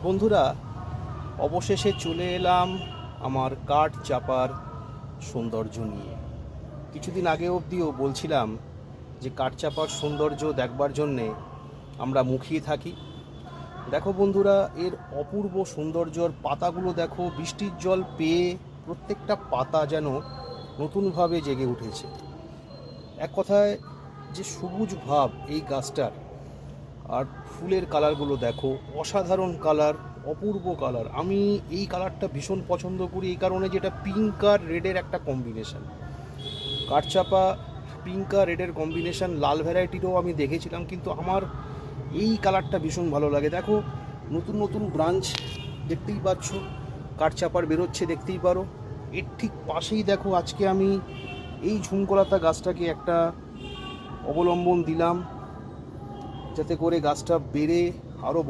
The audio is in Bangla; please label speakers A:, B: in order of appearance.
A: বন্ধুরা, অবশেষে চলে এলাম আমার কাঠ চাপার সৌন্দর্য নিয়ে। কিছুদিন আগে অবধিও বলছিলাম যে কাঠ চাপার সৌন্দর্য দেখবার জন্যে আমরা মুখিয়ে থাকি। দেখো বন্ধুরা, এর অপূর্ব সৌন্দর্যর পাতাগুলো দেখো, বৃষ্টির জল পেয়ে প্রত্যেকটা পাতা যেন নতুনভাবে জেগে উঠেছে। এক কথায় যে সবুজ ভাব এই গাছটার, আর ফুলের কালারগুলো দেখো, অসাধারণ কালার, অপূর্ব কালার। আমি এই কালারটা ভীষণ পছন্দ করি এই কারণে, যেটা পিঙ্ক আর রেডের একটা কম্বিনেশান। কাঠচাপা পিঙ্ক আর রেডের কম্বিনেশান লাল ভ্যারাইটিরও আমি দেখেছিলাম, কিন্তু আমার এই কালারটা ভীষণ ভালো লাগে। দেখো, নতুন নতুন ব্রাঞ্চ দেখতেই পাচ্ছ, কাঠচাপার বেরোচ্ছে, দেখতেই পারো। এর ঠিক পাশেই দেখো, আজকে আমি এই ঝুমকোলতা গাছটাকে একটা অবলম্বন দিলাম, যাতে করে গাছটা বেড়ে আরও